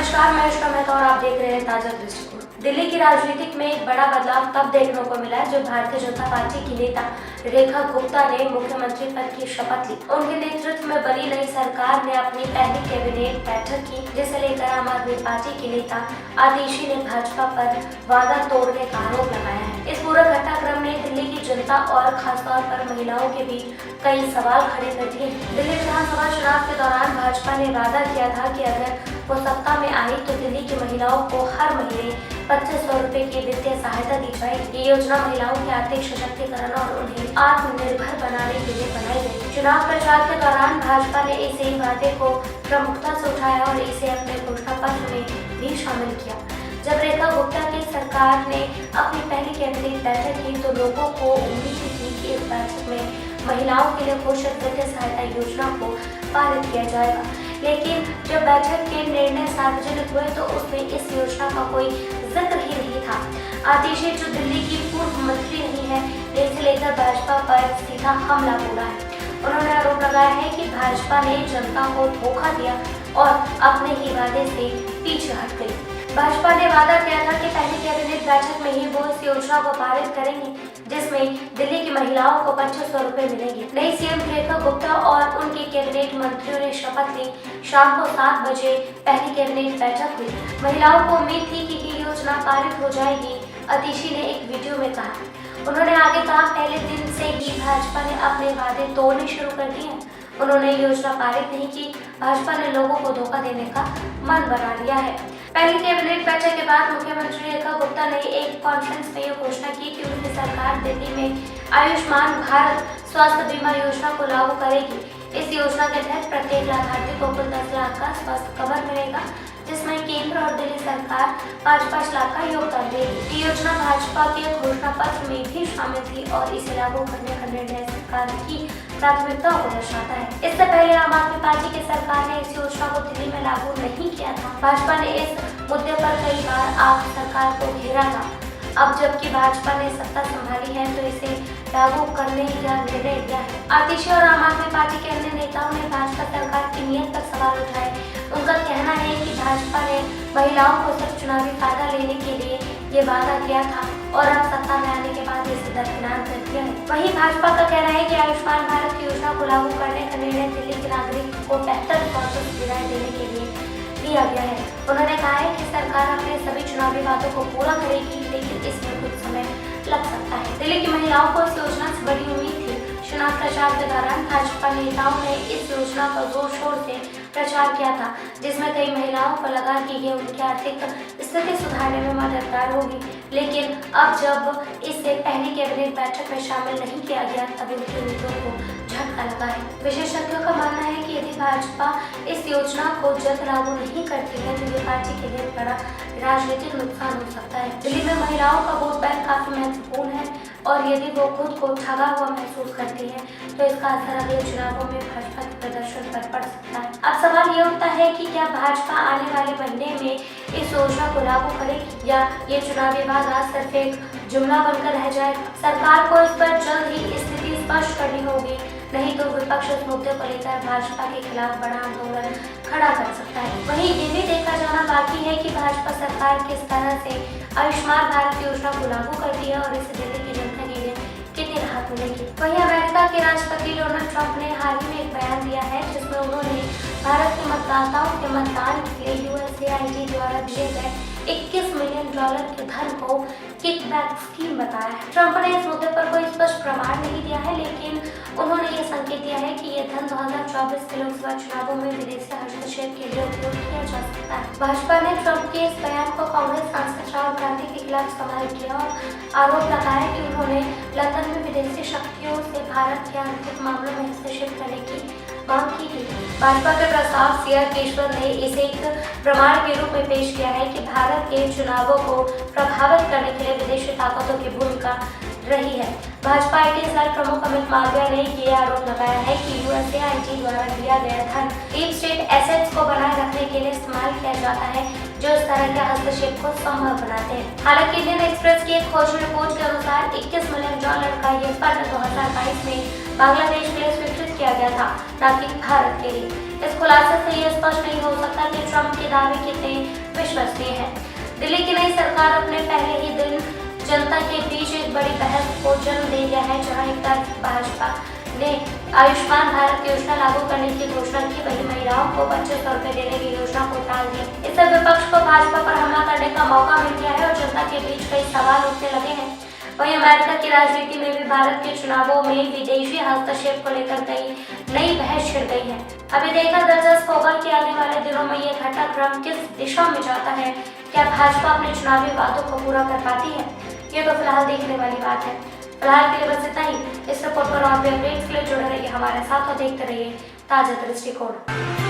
नमस्कार, मैं अनुष्का मेहता और आप देख रहे हैं ताजा दृष्टिकोण। दिल्ली की राजनीति में एक बड़ा बदलाव तब देखने को मिला जब भारतीय जनता पार्टी की नेता रेखा गुप्ता ने मुख्यमंत्री पद की शपथ ली। उनके नेतृत्व में बनी नई सरकार ने अपनी पहली कैबिनेट बैठक की, जिसे लेकर आम आदमी पार्टी के नेता आतिशी ने भाजपा पर वादा तोड़ने का आरोप लगाया है। इस पूरे घटनाक्रम ने दिल्ली की जनता और खासतौर पर महिलाओं के बीच कई सवाल खड़े कर दिए। दिल्ली विधानसभा चुनाव के दौरान भाजपा ने वादा किया था कि अगर वो सत्ता में आई तो दिल्ली की महिलाओं को हर महीने 2500 रुपए की वित्तीय सहायता दी जाएगी। ये योजना महिलाओं के आर्थिक सशक्तिकरण और उन्हें आत्मनिर्भर बनाने के लिए बनाई गई। चुनाव प्रचार के दौरान भाजपा ने इसी वादे को प्रमुखता से उठाया और इसे अपने घोषणा पत्र में भी शामिल किया। जब रेखा गुप्ता की सरकार ने अपनी पहली कैबिनेट बैठक की तो लोगों को उम्मीद थी कि इस बैठक में महिलाओं के लिए घोषित वित्तीय सहायता योजना को पारित किया जाएगा, लेकिन जब बैठक के निर्णय सार्वजनिक हुए तो उसमें इस योजना का कोई जिक्र ही नहीं था। आतिशी, जो दिल्ली की पूर्व मंत्री नहीं है, इसे लेकर भाजपा पर सीधा हमला बोला है। उन्होंने आरोप लगाया है कि भाजपा ने जनता को धोखा दिया और अपने ही वादे से पीछे हट गई। भाजपा ने वादा किया था कि पहली कैबिनेट बैठक में ही वो इस योजना को पारित करेंगे, जिसमें दिल्ली की महिलाओं को 2500 रुपए मिलेंगे। नई सीएम रेखा गुप्ता और उनके कैबिनेट मंत्रियों ने शपथ ली। शाम को 7 बजे पहली कैबिनेट बैठक हुई। महिलाओं को उम्मीद थी कि ये योजना पारित हो जाएगी, आतिशी ने एक वीडियो में कहा। उन्होंने आगे कहा, पहले दिन से ही भाजपा ने अपने वादे तोड़ने शुरू कर दिए हैं। उन्होंने योजना पारित नहीं की। भाजपा ने लोगों को धोखा देने का मन बना लिया है। पहली कैबिनेट बैठक के बाद मुख्यमंत्री रेखा गुप्ता ने एक कॉन्फ्रेंस में यह घोषणा की कि उनकी सरकार दिल्ली में आयुष्मान भारत स्वास्थ्य बीमा योजना को लागू करेगी। इस योजना के तहत प्रत्येक लाभार्थी को कुल 10 लाख का स्वास्थ्य कवर मिलेगा, जिसमें केंद्र और दिल्ली सरकार 5-5 लाख का योगदान देगी। ये योजना भाजपा के घोषणा पत्र में भी शामिल थी और इसे लागू करने का निर्णय सरकार की प्राथमिकता को दर्शाता है। इससे पहले आम आदमी पार्टी की सरकार ने इस योजना को दिल्ली में लागू नहीं किया था। भाजपा ने इस मुद्दे पर कई बार आप सरकार को घेरा था। अब जबकि भाजपा ने सत्ता संभाली है तो इसे लागू करने का निर्णय लिया है। आतिशी और आम आदमी पार्टी के अन्य नेताओं ने भाजपा सरकार की नीयत पर सवाल उठाए। उनका कहना है कि भाजपा ने महिलाओं को सिर्फ चुनावी फायदा लेने के लिए ये वादा किया था और अब सत्ता में आने के बाद इसे दरकिनार कर दिया है। वहीं भाजपा का कहना है कि आयुष्मान भारत की योजना को लागू करने का निर्णय दिल्ली के नागरिक को बेहतर स्वास्थ्य सुविधाएं देने के लिए लिया गया है। उन्होंने कहा है कि सरकार अपने सभी चुनावी वादों को पूरा करेगी, लेकिन इसमें कुछ समय लग सकता है। दिल्ली की महिलाओं को इस योजना से बड़ी उम्मीद थी। चुनाव प्रचार के दौरान भाजपा नेताओं ने इस योजना का जोर शोर से प्रचार किया था, जिसमें कई महिलाओं को लगा कि ये उनकी आर्थिक स्थिति सुधारने में मददगार होगी। लेकिन अब जब इसे पहली कैबिनेट बैठक में शामिल नहीं किया गया, तब उनकी उम्मीदों को झटका लगा है। विशेषज्ञों का मानना है कि यदि भाजपा इस योजना को जल्द लागू नहीं करती है तो ये पार्टी के लिए बड़ा राजनीतिक नुकसान हो सकता है। दिल्ली में महिलाओं का वोट बैंक काफी महत्वपूर्ण है और यदि वो खुद को ठगा हुआ महसूस करती है तो इसका असर अगले चुनावों में भाजपा के प्रदर्शन पर पड़ सकता है। अब सवाल ये उठता है कि क्या भाजपा आने वाले महीने में इस योजना को लागू करेगी या ये चुनावी वादा सिर्फ एक जुमला बनकर रह जाएगा। सरकार को इस पर जल्द ही स्थिति स्पष्ट करनी होगी, नहीं तो विपक्ष इस मुद्दे को लेकर भाजपा के खिलाफ बड़ा आंदोलन खड़ा कर सकता है। वहीं ये भी देखा जाना बाकी है कि भाजपा सरकार किस तरह से आयुष्मान भारत योजना को लागू करती है और इसे दिल्ली की जनता के लिए कितनी राहत मिलेगी। वहीं अमेरिका के राष्ट्रपति डोनाल्ड ट्रंप ने हाल ही में एक बयान दिया है, जिसमें उन्होंने भारत के मतदाताओं के मतदान के लिए यूएसएआईडी द्वारा दिए गए $21 मिलियन के धन को किकबैक स्कीम बताया है। ट्रंप ने इस मुद्दे पर कोई स्पष्ट प्रमाण नहीं दिया है, लेकिन उन्होंने ये संकेत दिया है कि ये धन 2024 के लोकसभा चुनावों में विदेशी हस्तक्षेप के लिए उपयोग किया जा सकता है। भाजपा ने ट्रंप के इस बयान को कांग्रेस सांसद राहुल गांधी के खिलाफ इस्तेमाल किया और आरोप लगाया कि उन्होंने लंदन में विदेशी शक्तियों से भारत के आंतरिक मामलों में हस्तक्षेप करने की मांग की थी। भाजपा के प्रस्ताव सीआर केशवर ने इसे एक प्रमाण के रूप में पेश किया है कि भारत के चुनावों को प्रभावित करने के लिए विदेशी ताकतों की भूमिका रही है। भाजपा आईटी सेल प्रमुख अमित मालविया ने ये आरोप लगाया है कि यूएसएआईडी द्वारा दिया गया धन डीप स्टेट एसेट्स को बनाए रखने के लिए इस्तेमाल किया जाता है, जो इस तरह के हस्तक्षेप को संभव बनाते हैं। हालांकि इंडियन एक्सप्रेस की एक खोज रिपोर्ट के अनुसार $21 मिलियन का ये फंड 2022 में बांग्लादेश के लिए स्वीकृत किया गया था, न कि भारत के लिए। इस खुलासे से ये स्पष्ट नहीं हो सकता कि ट्रंप के दावे कितने विश्वसनीय हैं। दिल्ली की नई सरकार अपने पहले ही दिन जनता के बीच एक बड़ी बहस को जन्म दे दिया है, जहां एक तरफ भाजपा ने आयुष्मान भारत योजना लागू करने की घोषणा की, वहीं महिलाओं को 2500 रुपए देने की योजना को टाल दिया। इससे विपक्ष को भाजपा पर हमला करने का मौका मिल गया है और जनता के बीच कई सवाल उठने लगे हैं। वहीं अमेरिका की राजनीति में भी भारत के चुनावों में विदेशी हस्तक्षेप को लेकर कई नई बहस छिड़ गई है। अभी देखा दिलचस्प होगा कि आने वाले दिनों में ये घटनाक्रम किस दिशा में जाता है। क्या भाजपा अपने चुनावी वादों को पूरा कर पाती है? ये तो फिलहाल देखने वाली बात है। फिलहाल के लिए बस इतना ही। इस रिपोर्ट पर और भी अपडेट्स के लिए जुड़े रहिए हमारे साथ और देखते रहिए ताजा दृष्टिकोण।